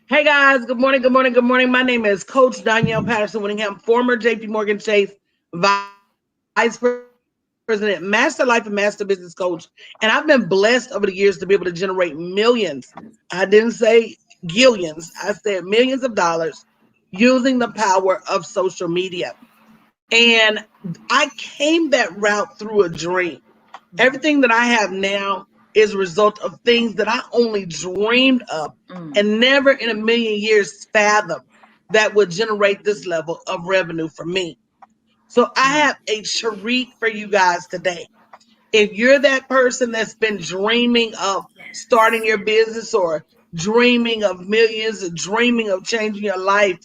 Hey guys, good morning, good morning, good morning. My name is Coach Danielle Patterson Whittingham, former JP Morgan Chase Vice President, Master Life and Master Business Coach. And I've been blessed over the years to be able to generate millions. I didn't say gillions, I said millions of dollars using the power of social media. And I came that route through a dream. Everything that I have now is a result of things that I only dreamed of and never in a million years fathomed that would generate this level of revenue for me. So I have a treat for you guys today. If you're that person that's been dreaming of starting your business or dreaming of millions or dreaming of changing your life,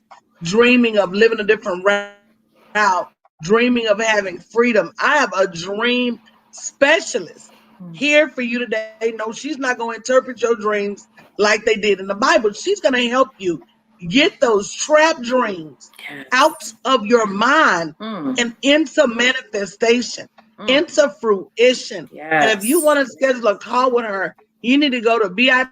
dreaming of living a different route, dreaming of having freedom, I have a dream specialist here for you today. No, she's not going to interpret your dreams like they did in the Bible. She's going to help you get those trap dreams out Yes. of your mind Mm, and into manifestation, mm, into fruition. And if you yes. want to schedule a call with her, you need to go to bit.ly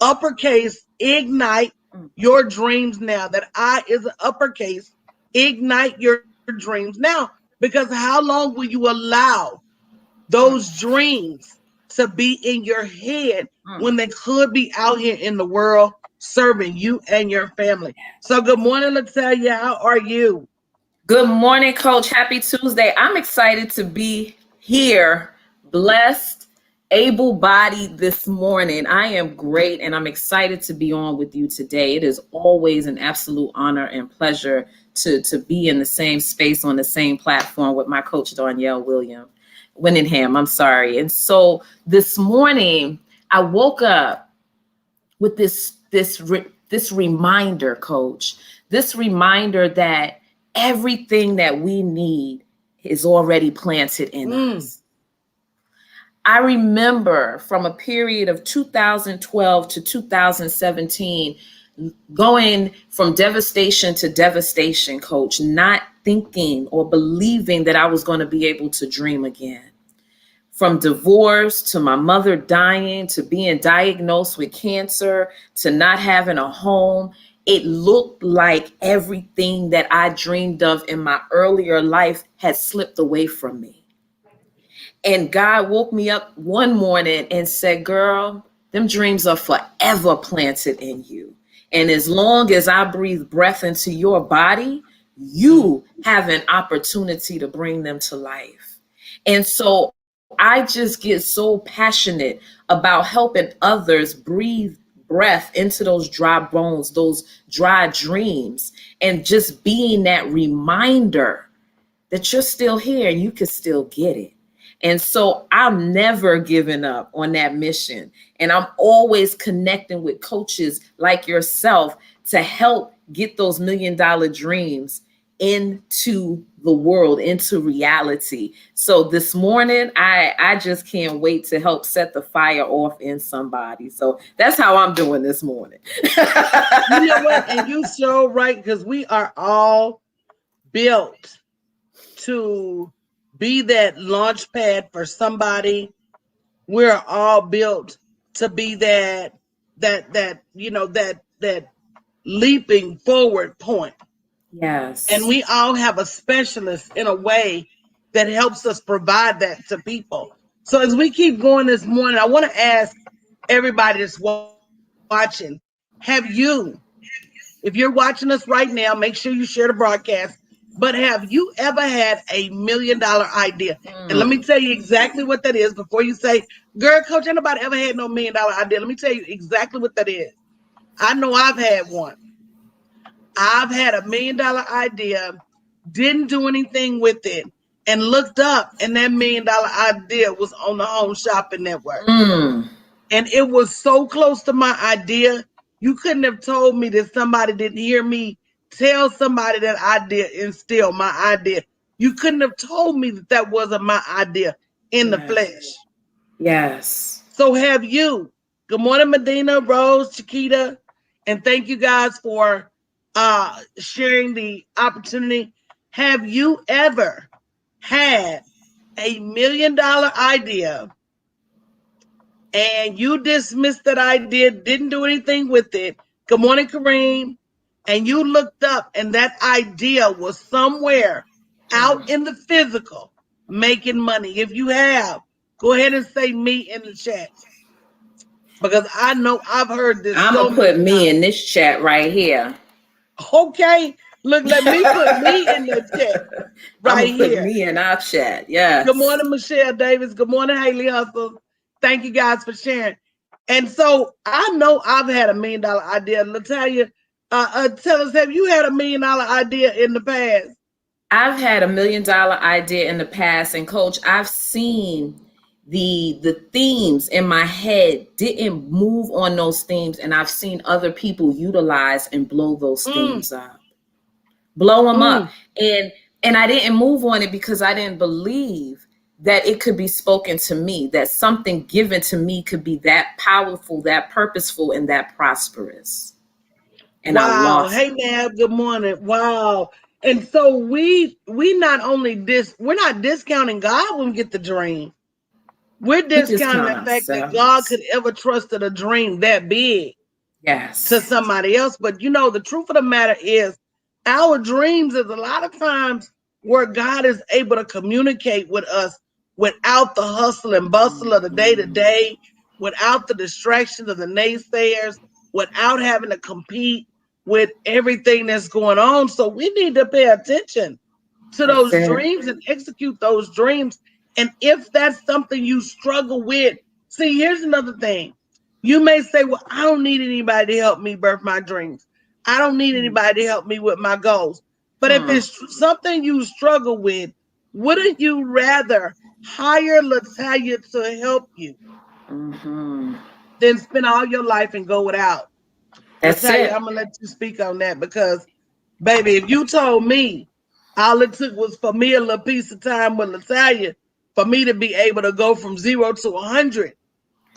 uppercase ignite Mm, your dreams now. That I is an uppercase ignite your dreams now. Because how long will you allow those mm, dreams to be in your head mm. when they could be out here in the world serving you and your family? So good morning, Latoya. How are you? Good morning, Coach. Happy Tuesday. I'm excited to be here, blessed, able bodied this morning. I am great and I'm excited to be on with you today. It is always an absolute honor and pleasure to be in the same space on the same platform with my coach, Danielle Winningham. I'm sorry. And so this morning, I woke up with this reminder, coach, this reminder that everything that we need is already planted in Mm, us. I remember from a period of 2012 to 2017 going from devastation to devastation, coach, not thinking or believing that I was going to be able to dream again. From divorce to my mother dying to being diagnosed with cancer to not having a home, it looked like everything that I dreamed of in my earlier life had slipped away from me. And God woke me up one morning and said, girl, them dreams are forever planted in you. And as long as I breathe breath into your body, mm, you have an opportunity to bring them to life. And so I just get so passionate about helping others breathe breath into those dry bones, those dry dreams, and just being that reminder that you're still here and you can still get it. And so I'm never giving up on that mission. And I'm always connecting with coaches like yourself to help get those $1 million dreams into the world, into reality. So this morning, I just can't wait to help set the fire off in somebody. So that's how I'm doing this morning. you know what? And you so right, because we are all built to be that launch pad for somebody. We're all built to be that leaping forward point. And Yes. we all have a specialist in a way that helps us provide that to people. So as we keep going this morning, I want to ask everybody that's watching, have you, if you're watching us right now, make sure you share the broadcast. But have you ever had a $1 million idea? And let me Mm, tell you exactly what that is before you say, girl, coach, ain't nobody ever had no $1 million idea. Let me tell you exactly what that is. I know I've had one. I've had a $1 million idea, didn't do anything with it, and looked up, and that $1 million idea was on the Home Shopping Network. mm, And it was so close to my idea. You couldn't have told me that somebody didn't hear me tell somebody that idea and steal my idea. You couldn't have told me that that wasn't my idea in the yes. flesh. Yes. So have you. Good morning, Medina, Rose, Chiquita, and thank you guys for sharing the opportunity. Have you ever had a $1 million idea and you dismissed that idea, didn't do anything with it. Good morning, Kareem. And you looked up, and that idea was somewhere out in the physical making money. If you have, go ahead and say me in the chat, because I know I've heard this I'm so gonna many put me times. in this chat right here. Okay, look, let me put me in the chat I'm right gonna put here. me in our chat. Good Yes. morning, Michelle Davis. Good morning, Haley Hustle. Thank you guys for sharing. And so I know I've had $1 million idea. Latalia, tell us, have you had $1 million idea in the past? I've had $1 million idea in the past, and coach, I've seen the themes in my head didn't move on those themes, and I've seen other people utilize and blow those Mm, themes up, blow them up, mm. and I didn't move on it because I didn't believe that it could be spoken to me, that something given to me could be that powerful, that purposeful, and that prosperous, and I Wow. lost Hey, it. Nab. Good morning. Wow. And so we not only we're not discounting God when we get the dream. We're We discounting discount the fact that God ourselves. could ever trusted a dream that big to Yes. somebody else. But the truth of the matter is, our dreams is a lot of times where God is able to communicate with us without the hustle and bustle of the day to Mhm. day, without the distractions of the naysayers, without having to compete with everything that's going on. So we need to pay attention to That's those it. dreams and execute those dreams. And if that's something you struggle with, see, here's another thing. You may say, well, I don't need anybody to help me birth my dreams. I don't need anybody to help me with my goals. But if Hmm. it's something you struggle with, wouldn't you rather hire Latalia to help you Hmm. than spend all your life and go without? That's Latalia, it. I'm going to let you speak on that because, baby, if you told me all it took was for me a little piece of time with Latalia for me to be able to go from 0 to 100,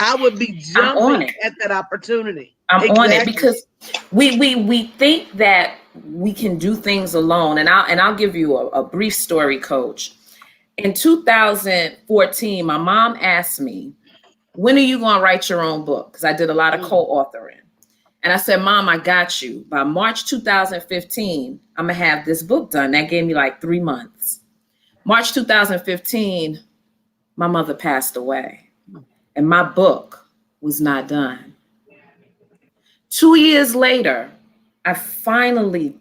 I would be I'm on jumping it. at that opportunity. I'm on it Exactly. because we think that we can do things alone. And I'll give you a brief story, coach. In 2014, my mom asked me, when are you going to write your own book? Because I did a lot of Mm, co-authoring. And I said, Mom, I got you. By March 2015, I'm going to have this book done. That gave me like 3 months. March 2015, my mother passed away, and my book was not done. 2 years later, I finally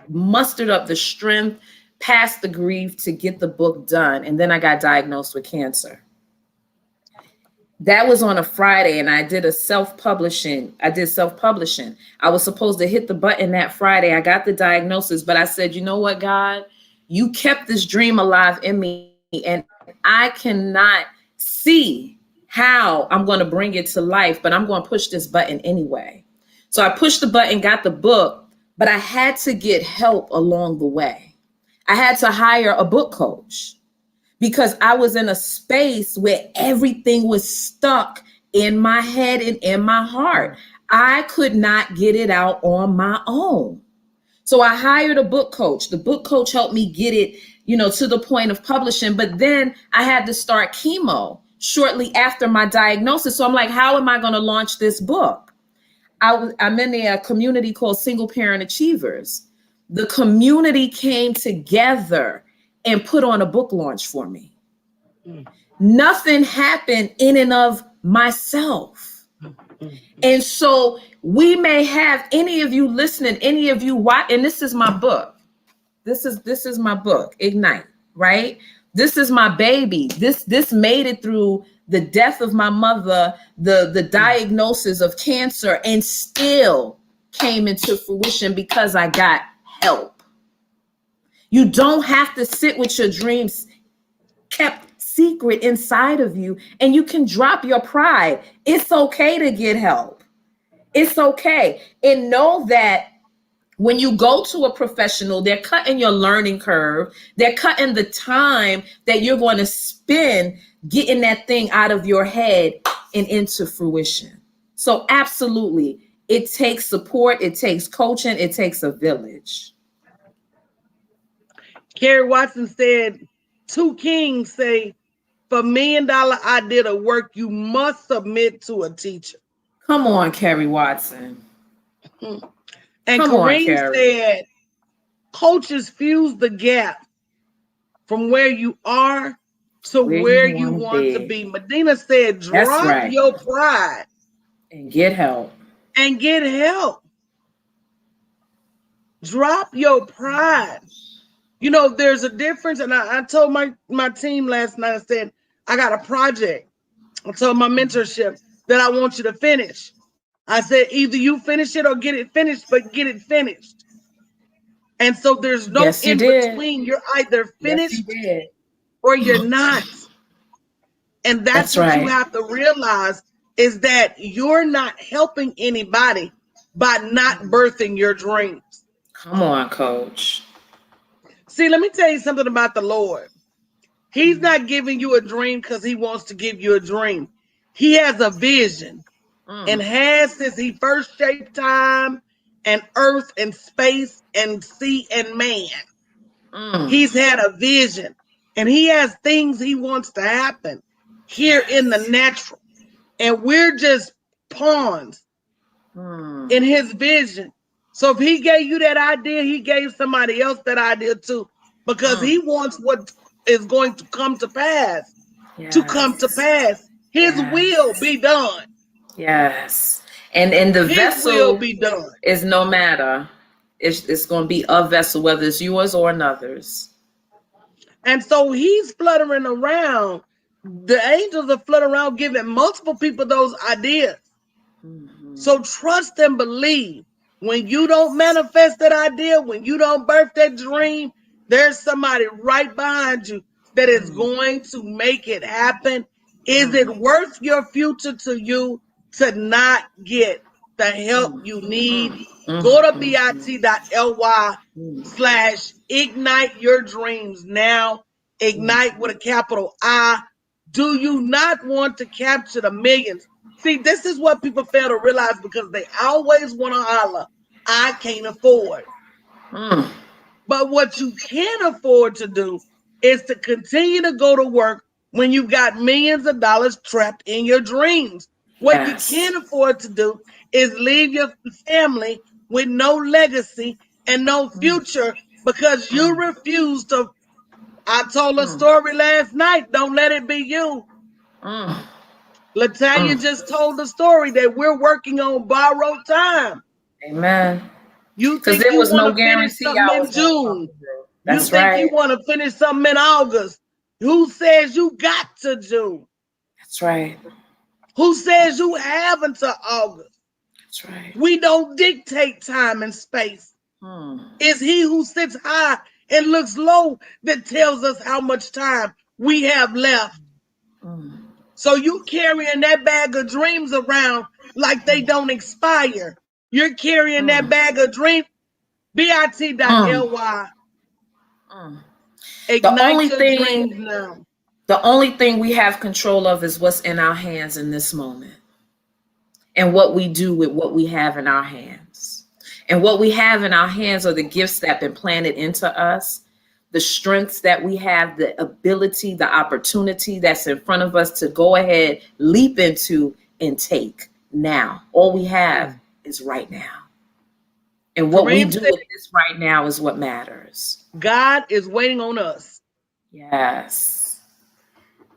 mustered up the strength, past the grief to get the book done. And then I got diagnosed with cancer. That was on a Friday, and I did self-publishing. I was supposed to hit the button that Friday. I got the diagnosis, but I said, you know what, God, you kept this dream alive in me, and I cannot see how I'm going to bring it to life, but I'm going to push this button anyway. So I pushed the button, got the book, but I had to get help along the way. I had to hire a book coach because I was in a space where everything was stuck in my head and in my heart. I could not get it out on my own. So I hired a book coach. The book coach helped me get it, to the point of publishing. But then I had to start chemo shortly after my diagnosis. So I'm like, how am I going to launch this book? I'm in a community called Single Parent Achievers. The community came together and put on a book launch for me. mm, Nothing happened in and of myself. mm, mm, And so we may have any of you listening, any of you watch, and this is my book. This is my book, Ignite, right? This is my baby. This made it through the death of my mother, the mm. diagnosis of cancer, and still came into fruition because I got help. You don't have to sit with your dreams kept secret inside of you, and you can drop your pride. It's okay to get help. It's okay. And know that when you go to a professional, they're cutting your learning curve. They're cutting the time that you're going to spend getting that thing out of your head and into fruition. So, absolutely, it takes support, it takes coaching, it takes a village. Kerry Watson said, two kings say for $1 million idea to work, you must submit to a teacher. Come on, Kerry Watson. And Come on, Kareem Kerry. said, coaches fuse the gap from where you are to Where you where you want to want to be. be. Medina said, That's drop right. your pride And get help. and get help. Drop your pride. You know, there's a difference. And I told my team last night, I said, I got a project. I told my mentorship that I want you to finish. I said, either you finish it or get it finished, but get it finished. And so there's no Yes, you in did. between. You're either Yes, you finished did. or you're not. And that's That's what you right. have to realize is that you're not helping anybody by not birthing your dreams. Come on, coach. See, let me tell you something about the Lord. He's not giving you a dream because he wants to give you a dream. He has a vision and Mm, has since he first shaped time and earth and space and sea and man. mm. He's had a vision and he has things he wants to happen here in the Yes. natural. And we're just pawns Mm, in his vision. So if he gave you that idea, he gave somebody else that idea too, because mm. he wants what is going to come to pass to come to Yes. pass. His will Yes. be done. Yes. And the His will vessel be done. is no matter. It's going to be a vessel, whether it's yours or another's. And so he's fluttering around. The angels are fluttering around giving multiple people those ideas. Mm-hmm. So trust and believe. When you don't manifest that idea, when you don't birth that dream, there's somebody right behind you that is Mm, going to make it happen. Is mm, it worth your future to you to not get the help mm, you need? mm, Go mm, to mm, mm, bit.ly mm, slash ignite your dreams now. mm. Ignite with a capital I. Do you not want to capture the millions? See, this is what people fail to realize because they always want to holler, I can't afford. Mm. But what you can afford to do is to continue to go to work when you've got millions of dollars trapped in your dreams. What you Yes. can't afford to do is leave your family with no legacy and no Mm, future because you mm, refuse to. I told a mm, story last night. Don't let it be you. mm, Latonya mm. just told the story that we're working on borrowed time. Amen. You Because think there you was want no to finish guarantee something I in was going to come June. through. You That's think you right. want to finish something in August. Who says you got to June? That's right. Who says you have until August? That's right. We don't dictate time and space. Mm, It's he who sits high and looks low that tells us how much time we have left. mm, So you carrying that bag of dreams around like they don't expire. You're carrying that mm, bag of dreams. mm, bit.ly. mm. The Ignite only your dreams thing, now. the only thing we have control of is what's in our hands in this moment, and what we do with what we have in our hands. And what we have in our hands are the gifts that have been planted into us, the strengths that we have, the ability, the opportunity that's in front of us to go ahead, leap into, and take now. All we have is right now. And what we Kareem do said, with this right now is what matters. God is waiting on us. Yes.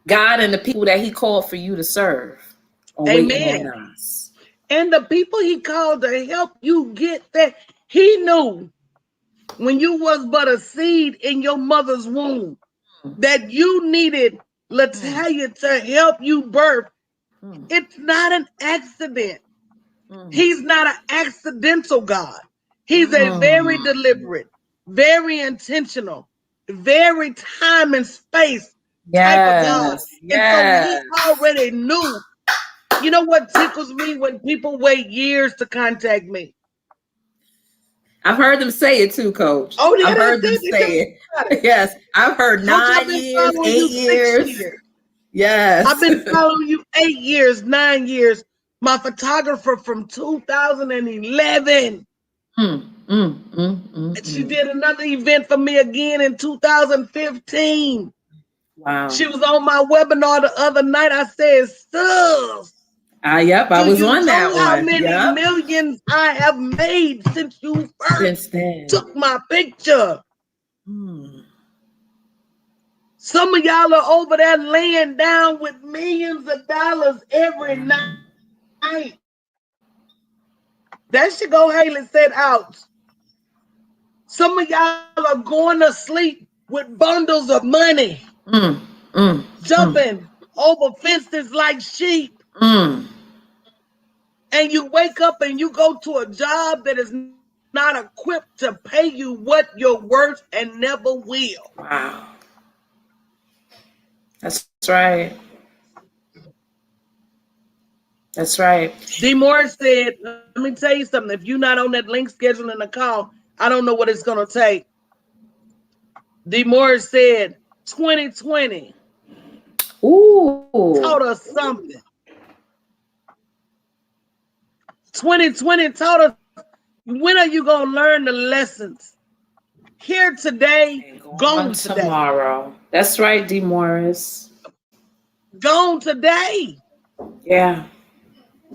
God and the people that He called for you to serve are waiting on Amen. us. And the people he called to help you get that, he knew when you was but a seed in your mother's womb that you needed Mm, Latalia to help you birth. mm, It's not an accident. mm, He's not an accidental God. He's a very mm. deliberate, very intentional, very time and space type of God. Yes, And so he yes. already knew. You know what tickles me when people wait years to contact me? I've heard them say it too, Coach. Oh, I've yeah, they heard them said they tell say me it. about it. Yes, I've heard Coach, I've 9 been years, following 8 you 6 years. years. I've Yes. been following you 8 years, 9 years. My photographer from 2011. Mm, mm, mm, mm, She mm. did another event for me again in 2015. Wow. She was on my webinar the other night. I said, sis, Yep, I do was you on that know how one. many Yep. millions I have made since you first Since then. took my picture? Hmm. Some of y'all are over there laying down with millions of dollars every Wow. night. That should go Haley said out. Some of y'all are going to sleep with bundles of money, Mm, mm, mm, jumping over fences like sheep. mm. And you wake up and you go to a job that is not equipped to pay you what you're worth and never will. Wow. That's right. That's right. D. Morris said, let me tell you something. If you're not on that link scheduling a call, I don't know what it's going to take. D. Morris said, 2020 Ooh. taught us something. 2020 taught us, when are you going to learn the lessons? Here today, And gone gone today. tomorrow. That's right, D. Morris. Gone today. Yeah.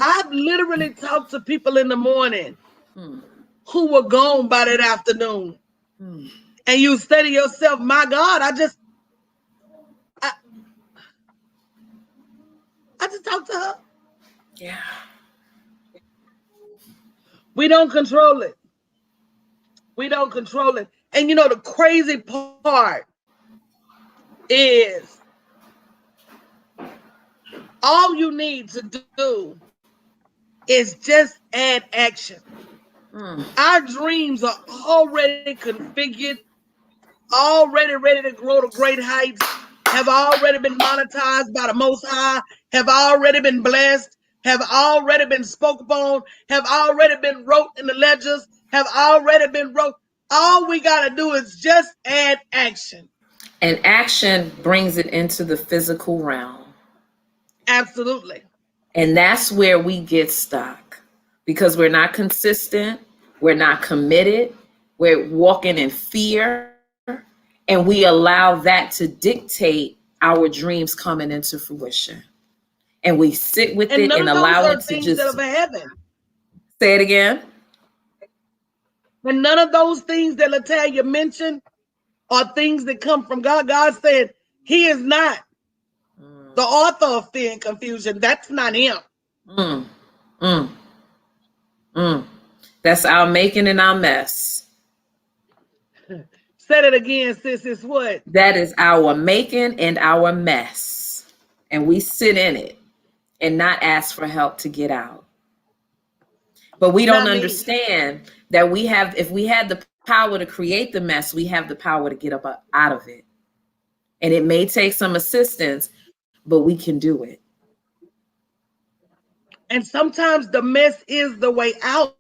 I've literally talked to people in the morning Hmm. who were gone by that afternoon. Hmm. And you say to yourself, my God, I, I just talked to her. Yeah. We don't control it. We don't control it. And you know, the crazy part is all you need to do is just add action. Hmm. Our dreams are already configured, already ready to grow to great heights, have already been monetized by the Most High, have already been blessed, have already been spoke upon, have already been wrote in the ledgers, have already been wrote. All we got to do is just add action. And action brings it into the physical realm. Absolutely. And that's where we get stuck because we're not consistent, we're not committed, we're walking in fear, and we allow that to dictate our dreams coming into fruition. And we sit with And it none and of those allow are it to things that are just for heaven. say it again. And none of those things that Latalia mentioned are things that come from God. God said he is not the author of fear and confusion. That's not him. Mm, mm, mm. That's our making and our mess. Said it again, sis. It's what? That is our making and our mess. And we sit in it and not ask for help to get out. But we don't Not me. understand that if we had the power to create the mess, we have the power to get up out of it. And it may take some assistance, but we can do it. And sometimes the mess is the way out.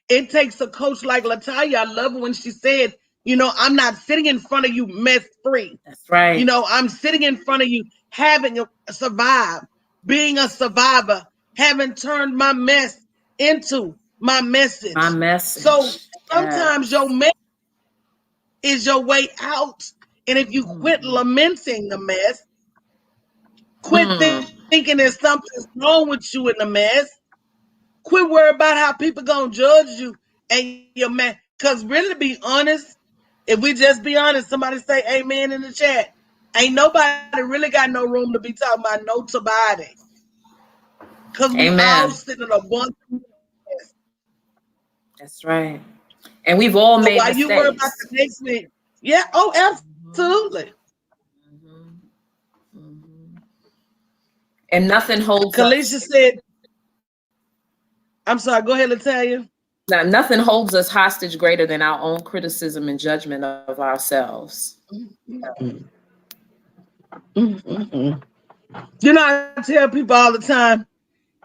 It takes a coach like Latalia. I love when she said, I'm not sitting in front of you mess free. That's right. I'm sitting in front of you having survived, being a survivor, having turned my mess into my My message. So message. sometimes your Yes. mess is your way out. And if you quit Mm. lamenting the mess, quit Mm. thinking there's something wrong with you in the mess, quit worrying about how people gonna judge you and your man. Because really, to be honest, if we just be honest, somebody say amen in the chat. Ain't nobody really got no room to be talking about no nobody. Because we all Amen. sitting in a bunch of mess. That's right. And we've all So made while you worry about mistakes. the next minute, yeah, oh, Mhm. absolutely. Mhm. Mhm. And nothing holds Kalisha us. said, I'm sorry, go ahead and tell you. Now, nothing holds us hostage greater than our own criticism and judgment of ourselves. I tell people all the time,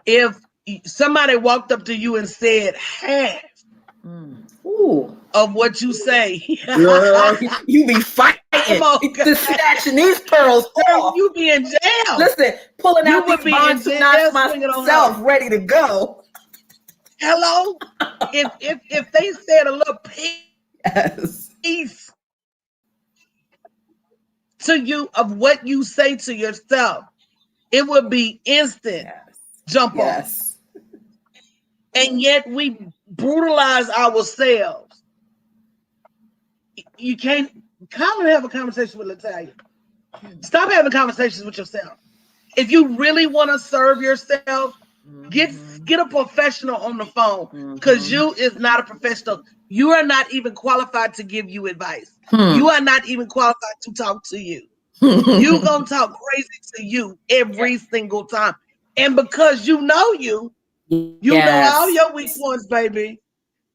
if somebody walked up to you and said half Mm. Ooh, of what you say, girl, you be fighting, come on, just snatching these pearls girl, off. you be in jail. Listen, pulling You out would these be in pontoon knots jail swinging on her. myself, ready to go. Hello? If they said a little Yes. piece to you of what you say to yourself, it would be instant Yes. jump off. Yes. And yet we brutalize ourselves. You can't come and have a conversation with Latalia. Stop having conversations with yourself. If you really want to serve yourself, get a professional on the phone, because you is not a professional. You are not even qualified to give you advice. You are not even qualified to talk to you. You gonna talk crazy to you every single time. And because you know you know all your weak points, baby.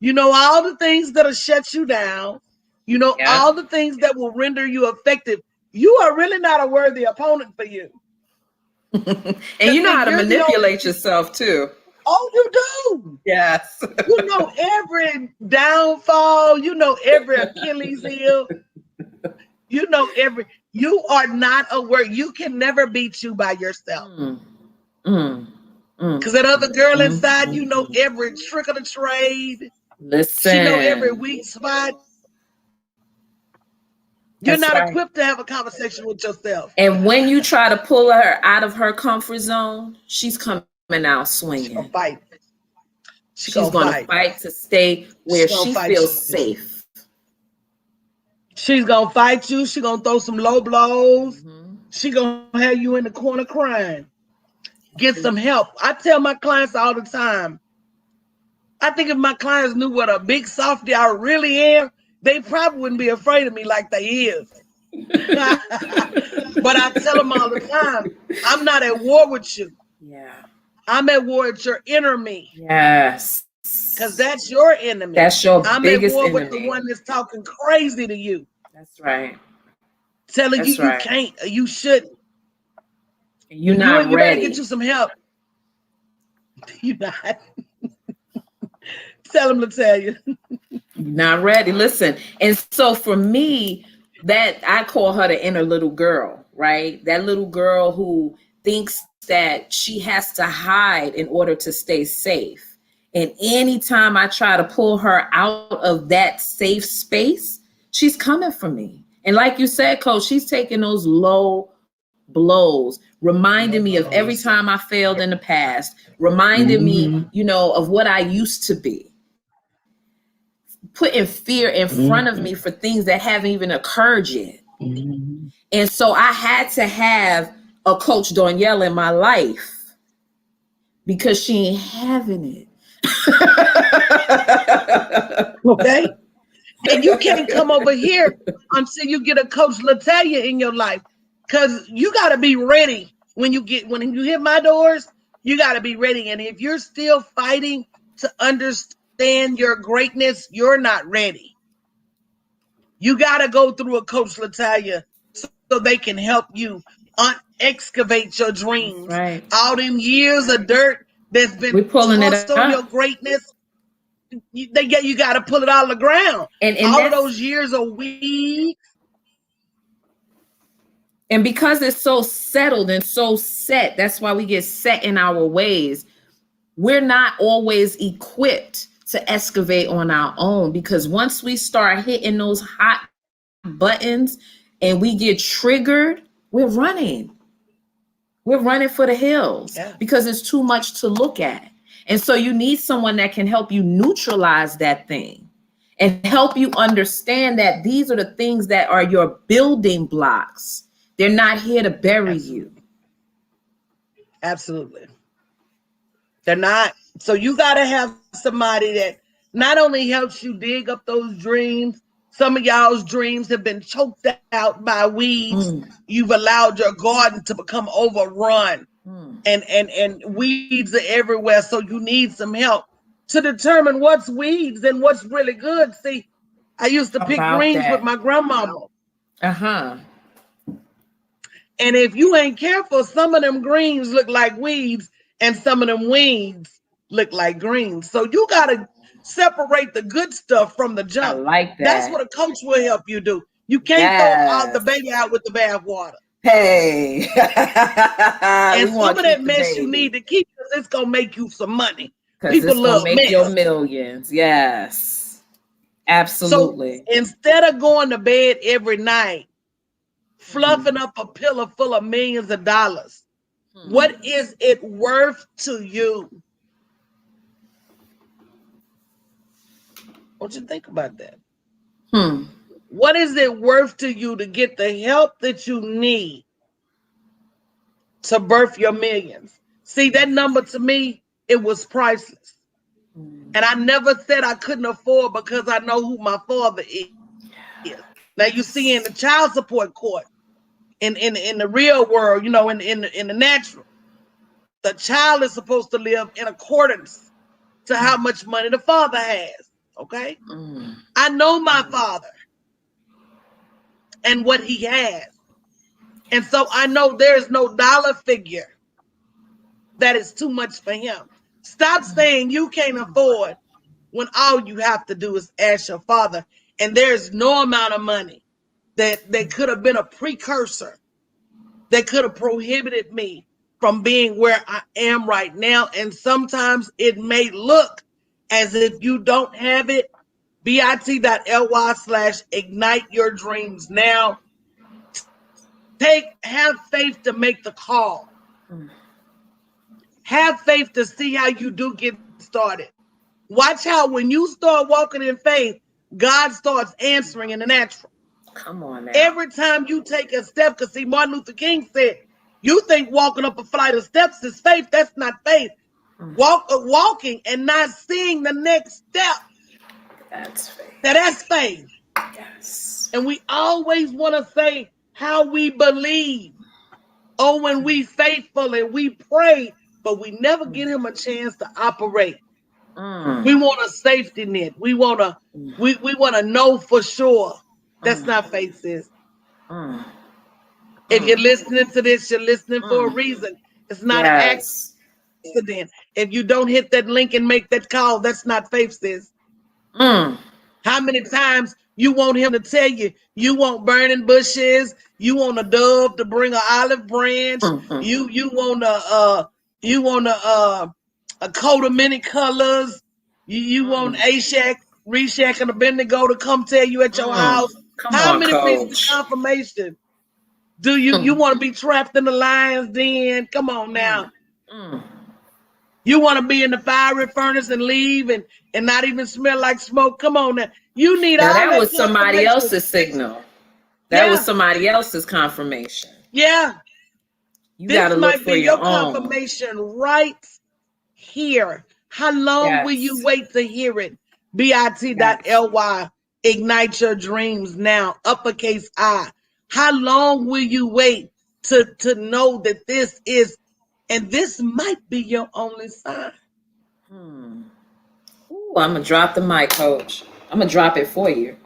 You know all the things that'll shut you down. You know all the things that will render you effective. You are really not a worthy opponent for you. And you know how to You're the only, manipulate yourself too. oh, you do. Yes. You know every downfall. You know every Achilles heel. You know every. You are not a word. You can never beat you by yourself. Because that other girl inside, you know every trick of the trade. She know every Listen. weak spot. You're That's not right. equipped to have a conversation with yourself. And when you try to pull her out of her comfort zone, she's coming out She gonna swinging. fight. She's going to fight to stay where She gonna she fight feels you. safe. She's gonna fight you. She gonna throw some low blows. She gonna have you in the corner crying. Get some help. I tell my clients all the time. I think if my clients knew what a big softy I really am, they probably wouldn't be afraid of me like they is. But I tell them all the time, I'm not at war with you. Yeah. I'm at war with your inner me. Yes. Because that's your enemy. That's your I'm at biggest war with the enemy. one that's talking crazy to you. That's right. Telling That's you right. can't or you shouldn't. You're not You better get ready. you some help. You're not. Tell them to tell you. Not ready. Listen. And so for me, that I call her the inner little girl, right? That little girl who thinks that she has to hide in order to stay safe. And anytime I try to pull her out of that safe space, she's coming for me. And like you said, Coach, she's taking those low blows, reminding me of every time I failed in the past, reminding me, of what I used to be, putting fear in front of me for things that haven't even occurred yet. And so I had to have a Coach Danielle in my life because she ain't having it. Okay? And you can't come over here until you get a Coach Latalia in your life. Because you got to be ready when you hit my doors, you got to be ready. And if you're still fighting to understand your greatness, you're not ready. You got to go through a Coach Latalia so they can help you excavate your dreams. That's right. All them years of dirt that's been tossed on your greatness, you got to pull it out of the ground. And all of those years of weeds. And because it's so settled and so set, that's why we get set in our ways. We're not always equipped to excavate on our own, because once we start hitting those hot buttons and we get triggered, we're running. We're running for the hills because it's too much to look at. And so you need someone that can help you neutralize that thing and help you understand that these are the things that are your building blocks. They're not here to bury you. Absolutely. They're not. So you got to have somebody that not only helps you dig up those dreams. Some of y'all's dreams have been choked out by weeds. You've allowed your garden to become overrun. And weeds are everywhere. So you need some help to determine what's weeds and what's really good. See, I used to pick greens with my grandmama. And if you ain't careful, some of them greens look like weeds and some of them weeds look like greens. So you got to separate the good stuff from the junk. I like that. That's what a coach will help you do. You can't throw the baby out with the bathwater. Hey. And some of that mess you need to keep because it's going to make you some money. People love make your millions. Yes. Absolutely. So instead of going to bed every night fluffing up a pillow full of millions of dollars. Hmm. What is it worth to you? I want you to think about that. Hmm. What is it worth to you to get the help that you need to birth your millions? See, that number to me, it was priceless. Hmm. And I never said I couldn't afford because I know who my father is. Now you see in the child support court, in the real world, in the natural, the child is supposed to live in accordance to how much money the father has. Okay? Hmm. I know my father and what he has. And so I know there's no dollar figure that is too much for him. Stop saying you can't afford when all you have to do is ask your father. And there's no amount of money that could have been a precursor that could have prohibited me from being where I am right now. And sometimes it may look as if you don't have it. bit.ly/ignite your dreams now. Have faith to make the call. Have faith to see how you do get started. Watch how when you start walking in faith, God starts answering in the natural. Come on now. Every time you take a step, because see, Martin Luther King said, you think walking up a flight of steps is faith. That's not faith. Hmm. Walking and not seeing the next step, That's faith. that's faith. Yes. And we always want to say how we believe. Oh, when we faithful and we pray, but we never Hmm. give him a chance to operate. Hmm. We want a safety net. We want to know for sure. That's Hmm. not faith, sis. Hmm. If Hmm. you're listening to this, you're listening for a Hmm. reason. It's not an Yes. accident. If you don't hit that link and make that call, that's not faith, sis. Hmm. How many times you want him to tell you you want burning bushes, you want a dove to bring an olive branch, Hmm. Hmm. you want a coat of many colors, you want Hmm. Ashak, Reshak, and Abednego to come tell you at your Hmm. house. Come How on, many pieces of coach. confirmation do you Hmm. want to be trapped in the lion's den? Come on Hmm. now. Hmm. You want to be in the fiery furnace and leave and not even smell like smoke? Come on now. You need Now all that that was somebody confirmation. else's signal. That was Yeah, somebody else's confirmation. yeah. You got This to look might for be your your own. confirmation right here. How long will you Yes. wait to hear it? Yes. bit.ly. Ignite your dreams now. Uppercase I. How long will you wait to know that this is, and this might be your only sign? Hmm. Ooh, I'm gonna drop the mic, coach. I'm gonna drop it for you.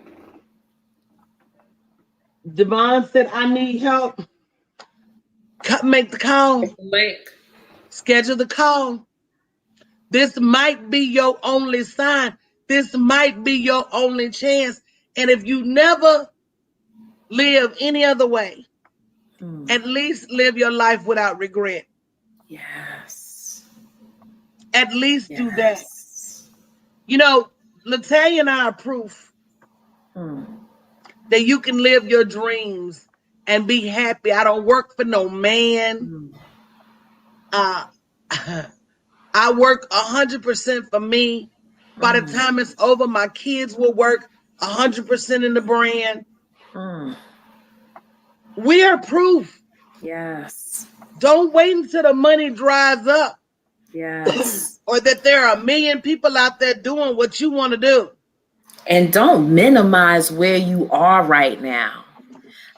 Devon said, I need help. Make the call. Link. Schedule the call. This might be your only sign. This might be your only chance. And if you never live any other way, Hmm. at least live your life without regret. Yes. At least do that. Yes. You know, Latalia and I are proof Hmm. that you can live your dreams and be happy. I don't work for no man. Hmm. Uh, I work 100% for me. By the Hmm. time it's over, my kids will work 100% in the brand. Hmm. We are proof. Yes. Don't wait until the money dries up Yes. or that there are a million people out there doing what you want to do. And don't minimize where you are right now.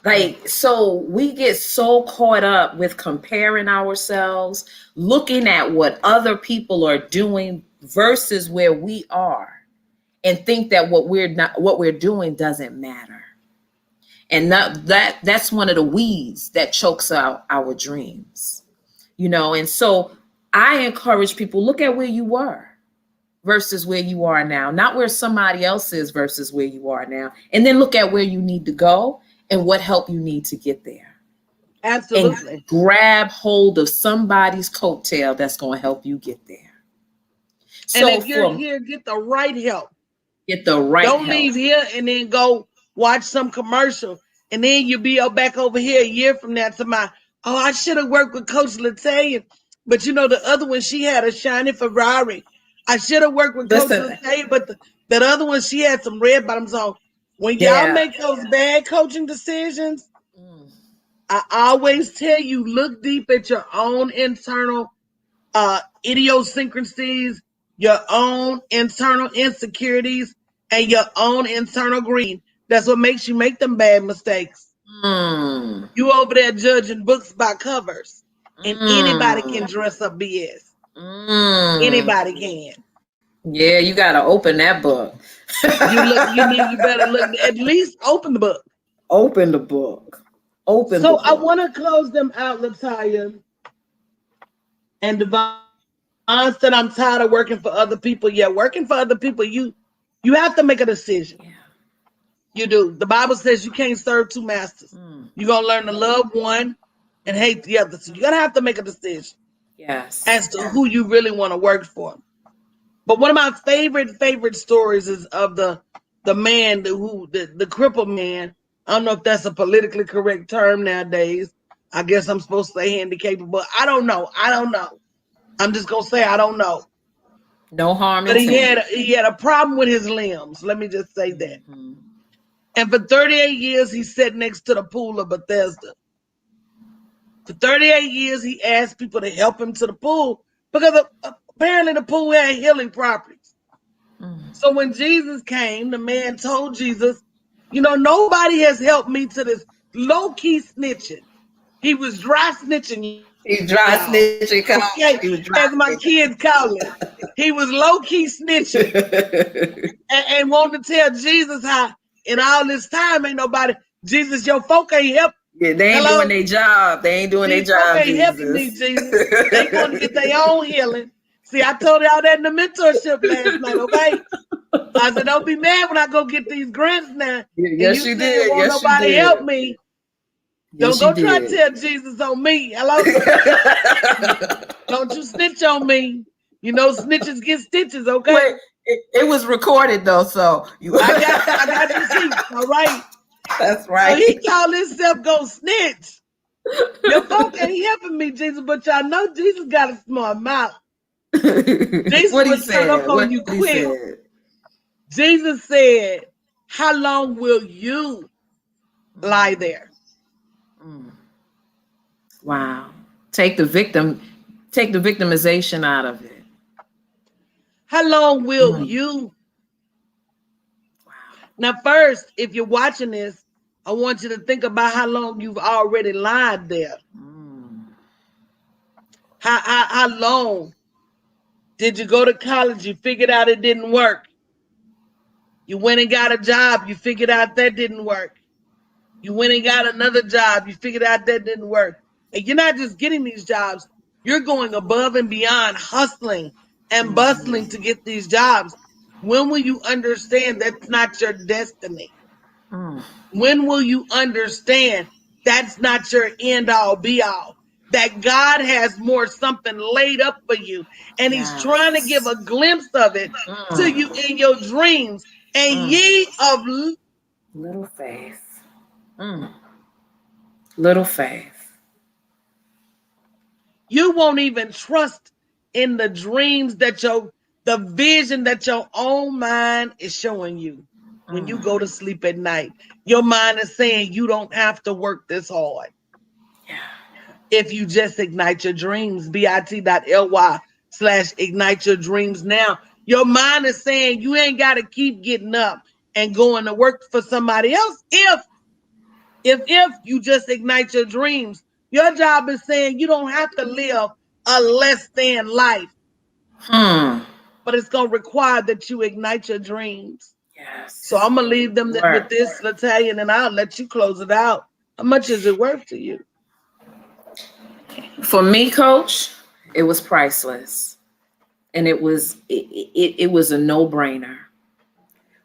Like, so we get so caught up with comparing ourselves, looking at what other people are doing versus where we are, and think that what we're doing doesn't matter. And that's one of the weeds that chokes out our dreams. And so I encourage people, look at where you were versus where you are now, not where somebody else is versus where you are now. And then look at where you need to go and what help you need to get there. And Absolutely. grab hold of somebody's coattail that's going to help you get there. And So if you're for here, get the right help. get the right Don't help. leave here and then go watch some commercial And then you be back over here a year from now to my, oh, I should have worked with Coach Latalia. But you know, the other one, she had a shiny Ferrari. I should have worked with Coach Listen, Latalia, but that other one, she had some red bottoms on. When y'all yeah. make those bad coaching decisions, Mm. I always tell you, look deep at your own internal idiosyncrasies, your own internal insecurities, and your own internal greed. That's what makes you make them bad mistakes. Mm. You over there judging books by covers, and anybody Mm. can dress up BS. Mm. Anybody can. Yeah, you gotta open that book. You better look, at least open the book. Open the book. Open the So I book. want to close them out, Latoya and Devon said, I'm tired of working for other people. Yeah, working for other people, you have to make a decision. Yeah. You do. The Bible says you can't serve two masters. Mm. You're gonna learn to love one and hate the other. So you're gonna have to make a decision Yes. as to who you really want to work for. But one of my favorite stories is of the man the crippled man. I don't know if that's a politically correct term nowadays. I guess I'm supposed to say handicapped, but I don't know. I don't know. I'm just gonna say I don't know. No harm But intended. he had a problem with his limbs. Let me just say that. Mm-hmm. And for 38 years, he sat next to the pool of Bethesda. For 38 years, he asked people to help him to the pool because apparently the pool had healing properties. Mm. So when Jesus came, the man told Jesus, you know, nobody has helped me to this low key snitching. He was dry snitching, y'all. He dry snitching, Okay, come. He was as dry my kids call it. He was low key snitching snitching. and wanted to tell Jesus how in all this time ain't nobody, Jesus, your folk ain't help. Yeah, they ain't doing Hello? their job. They ain't doing their These folk job, ain't helping me, Jesus. Jesus. They going to get their own healing. See, I told y'all that in the mentorship last night, okay? I said, don't be mad when I go get these grants now. And Yes, you you saying, did. won't Yes, you nobody help did. me. Don't Yes, you go try to did. tell Jesus on me. Hello? Don't you snitch on me. You know, snitches get stitches, Wait, okay? it was recorded though, so you. I got receipts, all right? That's So right. he called himself go snitch. Your folk ain't helping me, Jesus, but y'all know Jesus got a smart mouth. Jesus What he will turn up said? on What you he quick. said? Jesus said, how long will you lie there? Mm. Wow. Take the victim, take the victimization out of it. How long will Mm. you? Wow. Now, first, if you're watching this, I want you to think about how long you've already lied there. Mm. How long did you go to college? You figured out it didn't work. You went and got a job. You figured out that didn't work. You went and got another job. You figured out that didn't work. And you're not just getting these jobs, you're going above and beyond, hustling and bustling to get these jobs. When will you understand that's not your destiny? Mm. When will you understand that's not your end all be all? That God has more something laid up for you, and He's trying to give Yes. a glimpse of it to you Mm. in your dreams. And Mm. ye of Little faith. Mm. Little faith. you won't even trust in the dreams that the vision that your own mind is showing you when you Mm. go to sleep at night. Your mind is saying you don't have to work this hard. Yeah. If you just ignite your dreams, bit.ly/ignite your dreams now. Your mind is saying you ain't got to keep getting up and going to work for somebody else. If you just ignite your dreams, your job is saying you don't have to live a less than life, Hmm. but it's going to require that you ignite your dreams. So Yes. I'm going to leave them with Work. this, Italian, and I'll let you close it out. How much is it worth to you? For me, coach, it was priceless. And it was a no-brainer.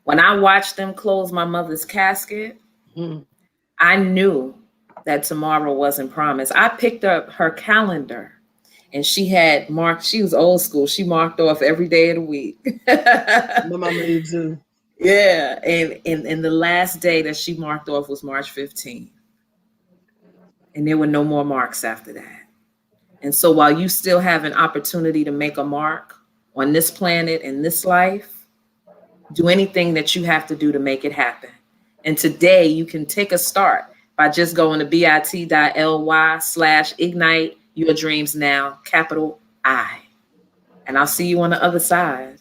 When I watched them close my mother's casket, Mm. I knew that tomorrow wasn't promised. I picked up her calendar and she had marked, she was old school. She marked off every day of the week. My mama did too. Yeah, and the last day that she marked off was March 15th, and there were no more marks after that. And so while you still have an opportunity to make a mark on this planet in this life, do anything that you have to do to make it happen. And today you can take a start by just going to bit.ly/ignite your dreams now, capital I. And I'll see you on the other side.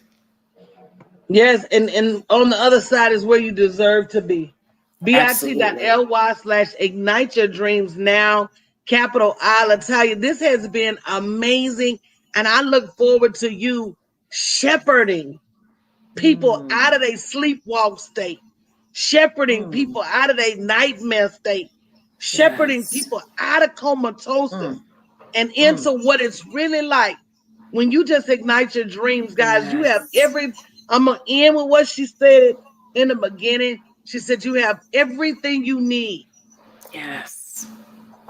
Yes, and on the other side is where you deserve to be. Absolutely. bit.ly/ignite your dreams now, capital I, Latalia. This has been amazing. And I look forward to you shepherding people out Mm, of their sleepwalk state, shepherding mm, people out of their nightmare state, shepherding yes. people out of comatosis Mm, and mm, into what it's really like when you just ignite your dreams, guys. You have yes. every, I'm going to end with what she said in the beginning. She said, you have everything you need Yes.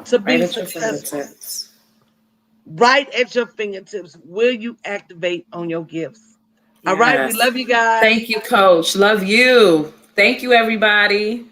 to Right be at your successful fingertips. right at your fingertips. Will you activate on your gifts? All right. We Yes. love you guys. Thank you, Coach. Love you. Thank you, everybody.